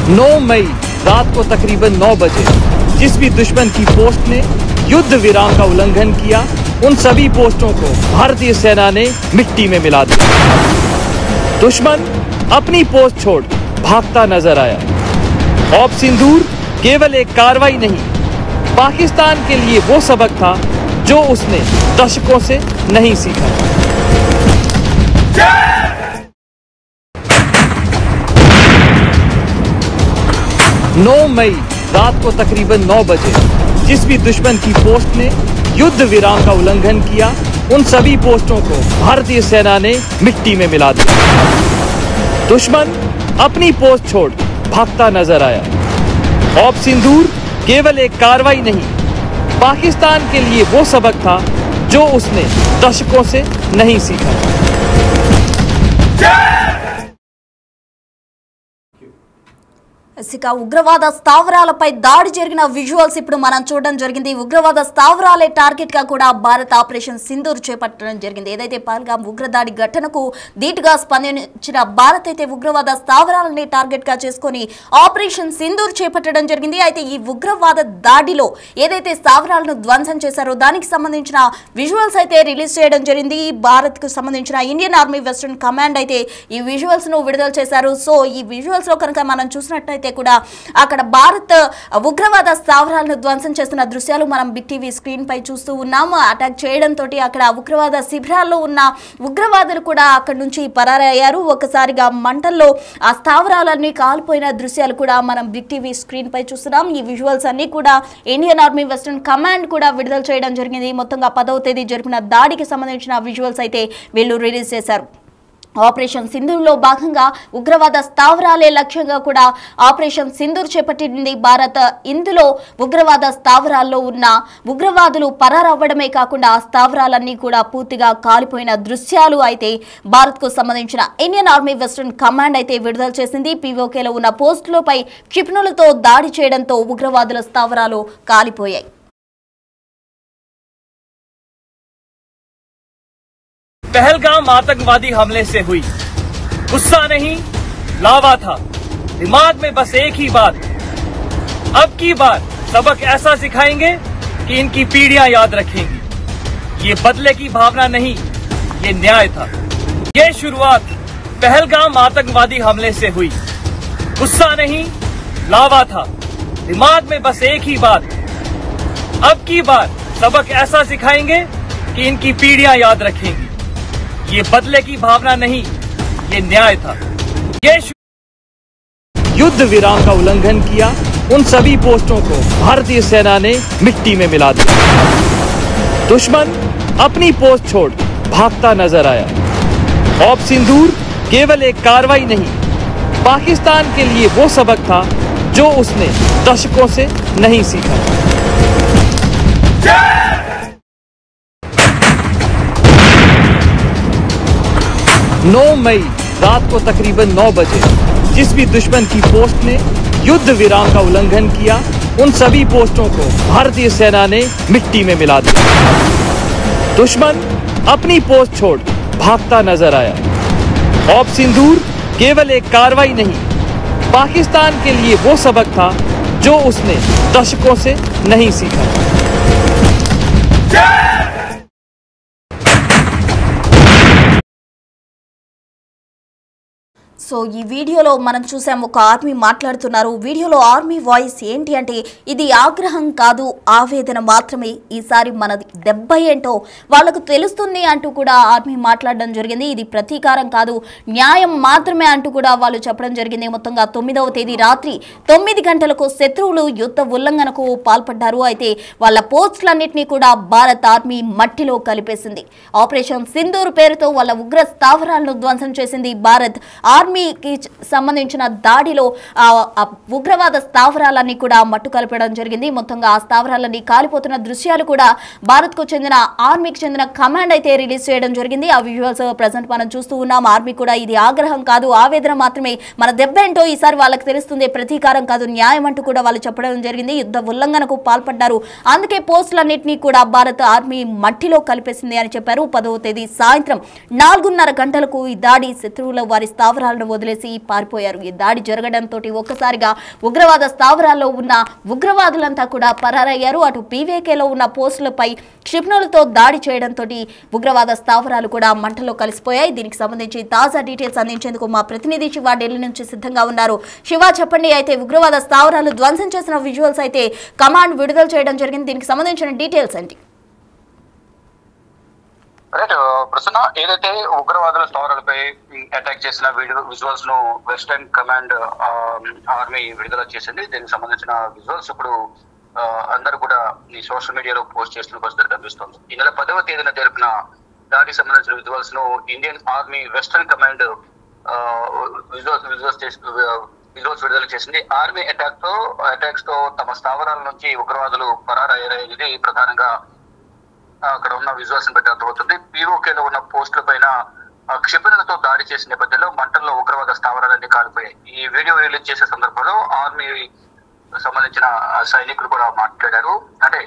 9 मई रात को तकरीबन 9 बजे जिस भी दुश्मन की पोस्ट ने युद्ध विराम का उल्लंघन किया, उन सभी पोस्टों को भारतीय सेना ने मिट्टी में मिला दिया। दुश्मन अपनी पोस्ट छोड़ भागता नजर आया। ऑपरेशन सिंदूर केवल एक कार्रवाई नहीं, पाकिस्तान के लिए वो सबक था जो उसने दशकों से नहीं सीखा। 9 मई रात को तकरीबन 9 बजे जिस भी दुश्मन की पोस्ट ने युद्ध विराम का उल्लंघन किया, उन सभी पोस्टों को भारतीय सेना ने मिट्टी में मिला दिया। दुश्मन अपनी पोस्ट छोड़ भागता नजर आया। ऑपरेशन सिंदूर केवल एक कार्रवाई नहीं, पाकिस्तान के लिए वो सबक था जो उसने दशकों से नहीं सीखा। ఇక ఉగ్రవాద స్థావరాలపై దాడి జరిగిన విజువల్స్ ఇప్పుడు మనం చూడడం జరిగింది. ఉగ్రవాద స్థావరాలే టార్గెట్ గా కూడా భారత్ ఆపరేషన్ సింధూర్ చేపట్టడం జరిగింది. ఏదైతే పహల్గాం ఉగ్రదాడి ఘటనకు ధీటుగా స్పందించిన భారత్ అయితే ఉగ్రవాద స్థావరాలని టార్గెట్ గా చేసుకొని ఆపరేషన్ సింధూర్ చేపట్టడం జరిగింది. అయితే ఈ ఉగ్రవాద దాడిలో ఏదైతే స్థావరాలను ధ్వంసం చేశారో దానికి సంబంధించిన విజువల్స్ అయితే రిలీజ్ చేయడం జరిగింది. భారత్ కు సంబంధించిన ఇండియన్ ఆర్మీ వెస్టర్న్ కమాండ్ అయితే ఈ విజువల్స్ ను విడుదల చేశారు. సో ఈ విజువల్స్ లో కనుక మనం చూసినట్లయితే కూడా అక్కడ భారత్ ఉగ్రవాద స్థావరాలను ధ్వంసం చేస్తున్న దృశ్యాలు మనం బిగ్ టీవీ స్క్రీన్ పై చూస్తూ ఉన్నాము. అటాక్ చేయడంతో అక్కడ ఉగ్రవాద శిబిరాల్లో ఉన్న ఉగ్రవాదులు కూడా అక్కడ నుంచి పరారయ్యారు. ఒకసారిగా మంటల్లో ఆ స్థావరాలన్నీ కాలిపోయిన దృశ్యాలు కూడా మనం బిగ్ టీవీ స్క్రీన్ పై చూస్తున్నాం. ఈ విజువల్స్ అన్ని కూడా ఇండియన్ ఆర్మీ వెస్టర్న్ కమాండ్ కూడా విడుదల చేయడం జరిగింది. మొత్తంగా 10వ తేదీ జరిపిన దాడికి సంబంధించిన విజువల్స్ అయితే వీళ్ళు రిలీజ్ చేశారు. ఆపరేషన్ సింధూర్లో భాగంగా ఉగ్రవాద స్థావరాలే లక్ష్యంగా కూడా ఆపరేషన్ సింధూర్ చేపట్టింది భారత్. ఇందులో ఉగ్రవాద స్థావరాల్లో ఉన్న ఉగ్రవాదులు పరారవ్వడమే కాకుండా ఆ స్థావరాలన్నీ కూడా పూర్తిగా కాలిపోయిన దృశ్యాలు అయితే భారత్కు సంబంధించిన ఇండియన్ ఆర్మీ వెస్టర్న్ కమాండ్ అయితే విడుదల చేసింది. పీఓకేలో ఉన్న పోస్టులపై క్షిపణులతో దాడి చేయడంతో ఉగ్రవాదుల స్థావరాలు కాలిపోయాయి. पहलगाम आतंकवादी हमले से हुई गुस्सा नहीं लावा था, दिमाग में बस एक ही बात, अब की बार सबक ऐसा सिखाएंगे कि इनकी पीढ़ियां याद रखेंगी। ये बदले की भावना नहीं, ये न्याय था। ये शुरुआत पहलगाम आतंकवादी हमले से हुई, गुस्सा नहीं लावा था, दिमाग में बस एक ही बात, अब की बार सबक ऐसा सिखाएंगे कि इनकी पीढ़ियां याद रखेंगी। ये बदले की भावना नहीं, ये न्याय था। ये युद्ध विराम का उल्लंघन किया, उन सभी पोस्टों को भारतीय सेना ने मिट्टी में मिला दिया। दुश्मन अपनी पोस्ट छोड़ भागता नजर आया। ऑपरेशन सिंदूर केवल एक कार्रवाई नहीं, पाकिस्तान के लिए वो सबक था जो उसने दशकों से नहीं सीखा। नौ मई रात को तकरीबन 9 बजे जिस भी दुश्मन की पोस्ट ने युद्ध विराम का उल्लंघन किया, उन सभी पोस्टों को भारतीय सेना ने मिट्टी में मिला दिया। दुश्मन अपनी पोस्ट छोड़ भागता नजर आया। ऑपरेशन सिंदूर केवल एक कार्रवाई नहीं, पाकिस्तान के लिए वो सबक था जो उसने दशकों से नहीं सीखा। సో ఈ వీడియోలో మనం చూసాం ఒక ఆర్మీ మాట్లాడుతున్నారు. వీడియోలో ఆర్మీ వాయిస్ ఏంటి అంటే, ఇది ఆగ్రహం కాదు, ఆవేదన మాత్రమే, ఈసారి మనది దెబ్బ ఏంటో వాళ్ళకు తెలుస్తుంది అంటూ కూడా ఆర్మీ మాట్లాడడం జరిగింది. ఇది ప్రతీకారం కాదు, న్యాయం మాత్రమే అంటూ కూడా వాళ్ళు చెప్పడం జరిగింది. మొత్తంగా 9వ తేదీ రాత్రి 9 గంటలకు శత్రువులు యుద్ధ ఉల్లంఘనకు పాల్పడ్డారు. అయితే వాళ్ళ పోస్టులన్నింటినీ కూడా భారత్ ఆర్మీ మట్టిలో కలిపేసింది. ఆపరేషన్ సింధూర్ పేరుతో వాళ్ళ ఉగ్ర స్థావరాలను ధ్వంసం చేసింది భారత్. ఆర్మీకి సంబంధించిన దాడిలో ఉగ్రవాద స్థావరాలన్నీ కూడా మట్టు కలపడం జరిగింది. మొత్తంగా ఆ స్థావరాలన్నీ కాలిపోతున్న దృశ్యాలు కూడా భారత్కు చెందిన ఆర్మీకి చెందిన కమాండ్ అయితే రిలీజ్ చేయడం జరిగింది. ఆ విజువల్స్ ప్రజెంట్ మనం చూస్తూ ఉన్నాం. ఆర్మీ కూడా ఇది ఆగ్రహం కాదు, ఆవేదన మాత్రమే, మన దెబ్బ ఏంటో ఈసారి వాళ్ళకి తెలుస్తుంది, ప్రతీకారం కాదు, న్యాయం అంటూ కూడా వాళ్ళు చెప్పడం జరిగింది. యుద్ధ ఉల్లంఘనకు పాల్పడ్డారు, అందుకే పోస్టులన్నింటినీ కూడా భారత ఆర్మీ మట్టిలో కలిపేసింది అని చెప్పారు. 10వ తేదీ సాయంత్రం 4:30 గంటలకు ఈ దాడి శత్రువుల వారి స్థావరాలను స్థావరాలను వదిలేసి పారిపోయారు. ఈ దాడి జరగడంతో ఒక్కసారిగా ఉగ్రవాద స్థావరాల్లో ఉన్న ఉగ్రవాదులంతా కూడా పరారయ్యారు. అటు పీవీకేలో ఉన్న పోస్టులపై క్షిపణులతో దాడి చేయడంతో ఉగ్రవాద స్థావరాలు కూడా మంటల్లో కలిసిపోయాయి. దీనికి సంబంధించి తాజా డీటెయిల్స్ అందించేందుకు మా ప్రతినిధి శివ ఢిల్లీ నుంచి సిద్ధంగా ఉన్నారు. శివ, చెప్పండి. అయితే ఉగ్రవాద స్థావరాలు ధ్వంసం చేసిన విజువల్స్ అయితే కమాండ్ విడుదల చేయడం జరిగింది. దీనికి సంబంధించిన డీటెయిల్స్ ఏంటి? ప్రస్తుతం ఏదైతే ఉగ్రవాదుల స్థావరాలపై అటాక్ చేసిన విజువల్స్ ను వెస్టర్న్ కమాండ్ ఆర్మీ విడుదల చేసింది. దీనికి సంబంధించిన విజువల్స్ ఇప్పుడు అందరూ కూడా ఈ సోషల్ మీడియాలో పోస్ట్ చేస్తున్న పరిస్థితి కనిపిస్తుంది. ఈ నెల 10వ తేదీన జరిపిన దాడికి సంబంధించిన విజువల్స్ ను Indian army western command visuals విడుదల చేసింది. ఆర్మీ అటాక్స్ తో తమ స్థావరాల నుంచి ఉగ్రవాదులు పరారయ్యారనేది ప్రధానంగా అక్కడ ఉన్న విజువల్స్ బట్టి అర్థమవుతుంది. పీఓకేలో ఉన్న పోస్టుల పైన క్షిపణులతో దాడి చేసిన నేపథ్యంలో మంటల్లో ఉగ్రవాద స్థావరాలన్నీ కాలిపోయాయి. ఈ వీడియో రిలీజ్ చేసే సందర్భంలో ఆర్మీ సంబంధించిన సైనికులు కూడా మాట్లాడారు. అంటే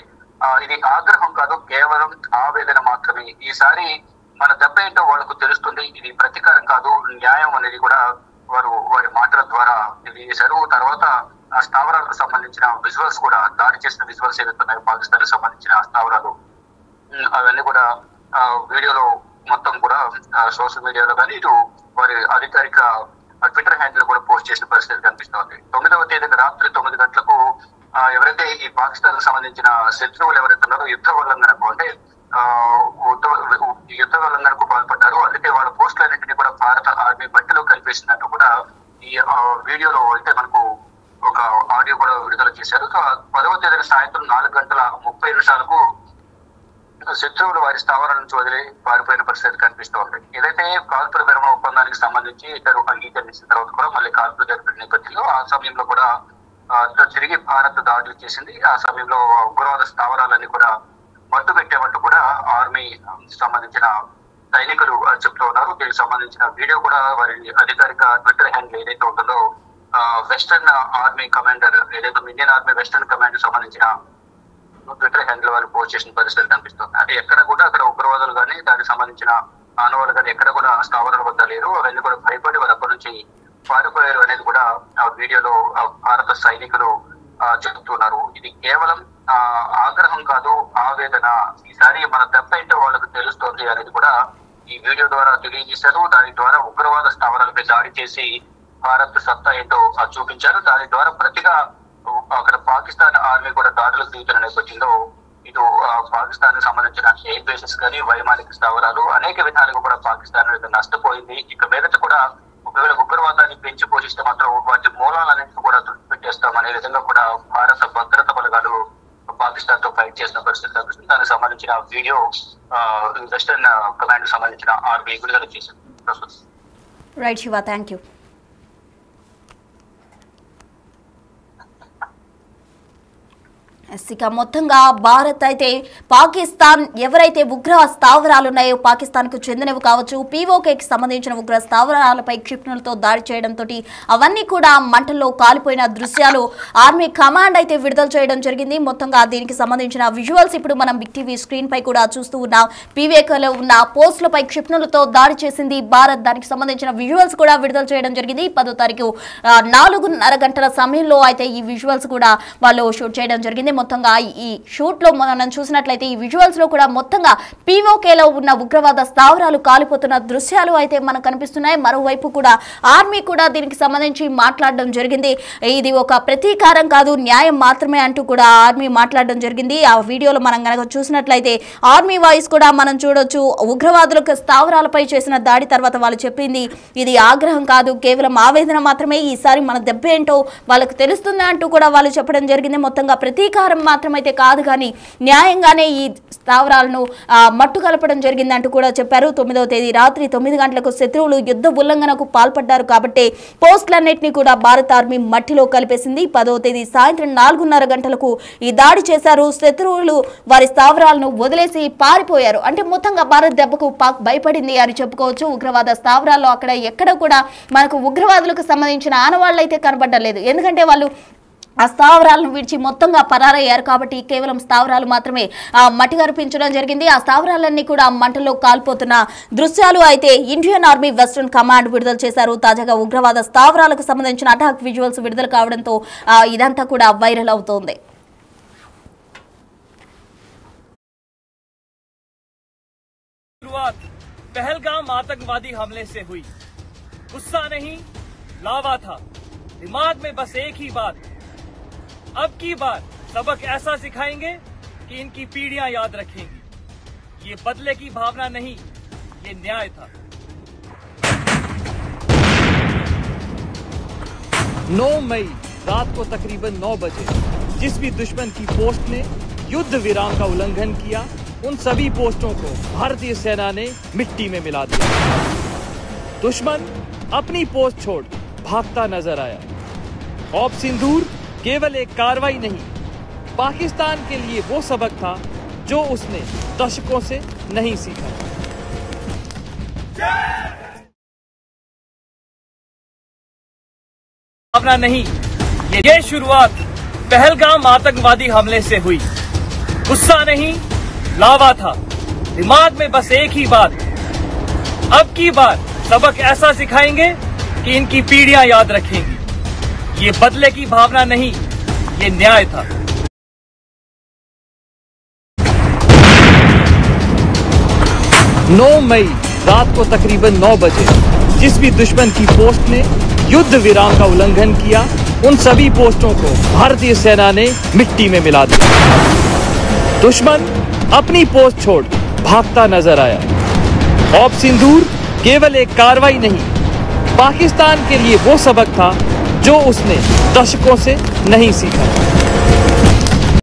ఇది ఆగ్రహం కాదు, కేవలం ఆవేదన మాత్రమే. ఈసారి మన దెబ్బ ఏంటో వాళ్ళకు తెలుస్తుంది. ఇది ప్రతీకారం కాదు, న్యాయం అనేది కూడా వారి మాటల ద్వారా తెలియజేశారు. తర్వాత ఆ స్థావరాలకు సంబంధించిన విజువల్స్ కూడా, దాడి చేసిన విజువల్స్ ఏవైతున్నాయో పాకిస్తాన్ కి సంబంధించిన స్థావరాలు, అవన్నీ కూడా వీడియోలో మొత్తం కూడా సోషల్ మీడియాలో కానీ ఇటు వారి అధికారిక ట్విట్టర్ హ్యాండిల్ కూడా పోస్ట్ చేసిన పరిస్థితి కనిపిస్తోంది. 9వ తేదీన రాత్రి 9 గంటలకు ఎవరైతే ఈ పాకిస్తాన్ కు సంబంధించిన శత్రువులు ఎవరైతే ఉన్నారో యుద్ధ ఉల్లంఘనకు, అంటే యుద్ధ ఉల్లంఘనకు పాల్పడ్డారు. అందుకే వాళ్ళ పోస్టులన్నింటినీ కూడా భారత ఆర్మీ మట్టిలో కలిపేసినట్టు కూడా ఈ వీడియోలో అయితే మనకు ఒక ఆడియో కూడా విడుదల చేశారు. సో 10వ తేదీన సాయంత్రం 4:30 శత్రువులు వారి స్థావరాల నుంచి వదిలి పారిపోయిన పరిస్థితి కనిపిస్తోంది. ఏదైతే కాల్పుల విరమణ ఒప్పందానికి సంబంధించి ఇద్దరు అంగీకరించిన తర్వాత కూడా మళ్ళీ కాల్పులు జరిపిన నేపథ్యంలో ఆ సమయంలో కూడా తిరిగి భారత్ దాడులు చేసింది. ఆ సమయంలో ఉగ్రవాద స్థావరాలన్నీ కూడా మట్టు పెట్టేమంటూ కూడా ఆర్మీ సంబంధించిన సైనికులు చెప్తూ ఉన్నారు. దీనికి సంబంధించిన వీడియో కూడా వారి అధికారిక ట్విట్టర్ హ్యాండిల్ ఏదైతే ఉంటుందో వెస్టర్న్ ఆర్మీ కమాండర్, ఏదైతే ఇండియన్ ఆర్మీ వెస్టర్న్ కమాండ్ సంబంధించిన ట్విట్టర్ హ్యాండిల్ వాళ్ళు పోస్ట్ చేసిన పరిస్థితి కనిపిస్తుంది. అంటే ఎక్కడ కూడా అక్కడ ఉగ్రవాదులు కానీ దానికి సంబంధించిన ఆనవాళ్ళు కానీ ఎక్కడ కూడా స్థావరాల వద్ద లేరు. అవన్నీ కూడా భయపడి వాళ్ళు అక్కడి నుంచి పారిపోయారు అనేది కూడా ఆ వీడియోలో భారత సైనికులు చెబుతున్నారు. ఇది కేవలం ఆగ్రహం కాదు, ఆవేదన. ఈసారి మన దెబ్బ ఏంటో వాళ్ళకు తెలుస్తోంది అనేది కూడా ఈ వీడియో ద్వారా తెలియజేశారు. దాని ద్వారా ఉగ్రవాద స్థావరాలపై దాడి చేసి భారత్ సత్తా ఏంటో చూపించారు. దాని ద్వారా ప్రతిగా అక్కడ పాకిస్తాన్ ఆర్మీ కూడా దాడులకు దిగుతున్న నేపథ్యంలో ఇటు పాకిస్తాన్ కి సంబంధించిన ఎయిర్ బేసెస్ కానీ వైమానిక స్థావరాలు అనేక విధాలుగా కూడా పాకిస్తాన్ నష్టపోయింది. ఇక మీదట కూడా ఒకవేళ ఉగ్రవాదాన్ని పెంచి పోషిస్తే మాత్రం వాటి మూలాలన్నింటినీ కూడా తుడిచిపెట్టేస్తామనే విధంగా కూడా భారత భద్రతా బలగాలు పాకిస్తాన్ తో ఫైట్ చేసిన పరిస్థితి కనిపిస్తుంది. దానికి సంబంధించిన వీడియో వెస్టర్న్ కమాండ్ కి సంబంధించిన ఆర్మీ విడుదల చేసింది. Right Shiva, thank you. ఇక మొత్తంగా భారత్ అయితే పాకిస్తాన్ ఎవరైతే ఉగ్ర స్థావరాలు ఉన్నాయో పాకిస్తాన్కు చెందినవి కావచ్చు, పీఓకేకి సంబంధించిన ఉగ్ర స్థావరాలపై క్షిపణులతో దాడి చేయడంతో అవన్నీ కూడా మంటల్లో కాలిపోయిన దృశ్యాలు ఆర్మీ కమాండ్ అయితే విడుదల చేయడం జరిగింది. మొత్తంగా దీనికి సంబంధించిన విజువల్స్ ఇప్పుడు మనం బిగ్ టీవీ స్క్రీన్ పై కూడా చూస్తూ ఉన్నాం. పీఓకేలో ఉన్న పోస్టులపై క్షిపణులతో దాడి చేసింది భారత్. దానికి సంబంధించిన విజువల్స్ కూడా విడుదల చేయడం జరిగింది. 10వ తారీఖు 4:30 గంటల సమయంలో అయితే ఈ విజువల్స్ కూడా వాళ్ళు షూట్ చేయడం జరిగింది. మొత్తంగా ఈ షూట్ లో మనం చూసినట్లయితే ఈ విజువల్స్ లో కూడా మొత్తంగా పీఓకేలో ఉన్న ఉగ్రవాద స్థావరాలు కాలిపోతున్న దృశ్యాలు అయితే మనకు కనిపిస్తున్నాయి. మరోవైపు కూడా ఆర్మీ కూడా దీనికి సంబంధించి మాట్లాడడం జరిగింది. ఇది ఒక ప్రతీకారం కాదు, న్యాయం మాత్రమే అంటూ కూడా ఆర్మీ మాట్లాడడం జరిగింది. ఆ వీడియోలో మనం కనుక చూసినట్లయితే ఆర్మీ వాయిస్ కూడా మనం చూడొచ్చు. ఉగ్రవాదులకు స్థావరాలపై చేసిన దాడి తర్వాత వాళ్ళు చెప్పింది ఇది ఆగ్రహం కాదు, కేవలం ఆవేదన మాత్రమే. ఈసారి మన దెబ్బ ఏంటో వాళ్ళకు తెలుస్తుంది అంటూ కూడా వాళ్ళు చెప్పడం జరిగింది. మొత్తంగా ప్రతీకారం మాత్రమైతే కాదు కానీ న్యాయంగానే ఈ స్థావరాలను మట్టు కలపడం జరిగిందంటూ కూడా చెప్పారు. 9వ తేదీ రాత్రి 9 గంటలకు శత్రువులు యుద్ధ ఉల్లంఘనకు పాల్పడ్డారు కాబట్టి పోస్టులన్నింటినీ కూడా భారత ఆర్మీ మట్టిలో కలిపేసింది. 10వ తేదీ సాయంత్రం 4:30 గంటలకు ఈ దాడి చేశారు. శత్రువులు వారి స్థావరాలను వదిలేసి పారిపోయారు. అంటే మొత్తంగా భారత్ దెబ్బకు పాక్ భయపడింది అని చెప్పుకోవచ్చు. ఉగ్రవాద స్థావరాల్లో అక్కడ ఎక్కడ కూడా మనకు ఉగ్రవాదులకు సంబంధించిన ఆనవాళ్ళు అయితే కనబడలేదు. ఎందుకంటే వాళ్ళు ఆ స్థావరాలను విడిచి మొత్తంగా పరారయ్యారు. కాబట్టి కేవలం స్థావరాలు మాత్రమే మట్టిగరిపించడం జరిగింది. ఆ స్థావరాలన్నీ కూడా మంటల్లో కాల్పోతున్న దృశ్యాలు అయితే ఇండియన్ ఆర్మీ వెస్టర్న్ కమాండ్ విడుదల చేశారు. తాజాగా ఉగ్రవాద స్థావరాలకు సంబంధించిన అటాక్ విజువల్స్ విడుదల కావడంతో ఇదంతా కూడా వైరల్ అవుతోంది. पहलगाम आतंकवादी हमले से हुई। गुस्सा नहीं, लावा था। दिमाग में बस एक ही बात, अब की बार सबक ऐसा सिखाएंगे कि इनकी पीढ़ियां याद रखेंगी। ये बदले की भावना नहीं, ये न्याय था। 9 मई रात को तकरीबन 9 बजे जिस भी दुश्मन की पोस्ट ने युद्ध विराम का उल्लंघन किया, उन सभी पोस्टों को भारतीय सेना ने मिट्टी में मिला दिया। दुश्मन अपनी पोस्ट छोड़ भागता नजर आया। ऑप सिंदूर केवल एक कार्रवाई नहीं, पाकिस्तान के लिए वो सबक था जो उसने दशकों से नहीं सीखा। भावना नहीं, ये शुरुआत पहलगाम आतंकवादी हमले से हुई। गुस्सा नहीं, लावा था। दिमाग में बस एक ही बात, अब की बार सबक ऐसा सिखाएंगे कि इनकी पीढ़ियां याद रखेंगी। ये बदले की भावना नहीं, ये न्याय था। नौ मई रात को तकरीबन 9 बजे जिस भी दुश्मन की पोस्ट ने युद्ध विराम का उल्लंघन किया, उन सभी पोस्टों को भारतीय सेना ने मिट्टी में मिला दिया। दुश्मन अपनी पोस्ट छोड़ भागता नजर आया। ऑप सिंदूर केवल एक कार्रवाई नहीं, पाकिस्तान के लिए वो सबक था जो उसने दशकों से नहीं सीखा।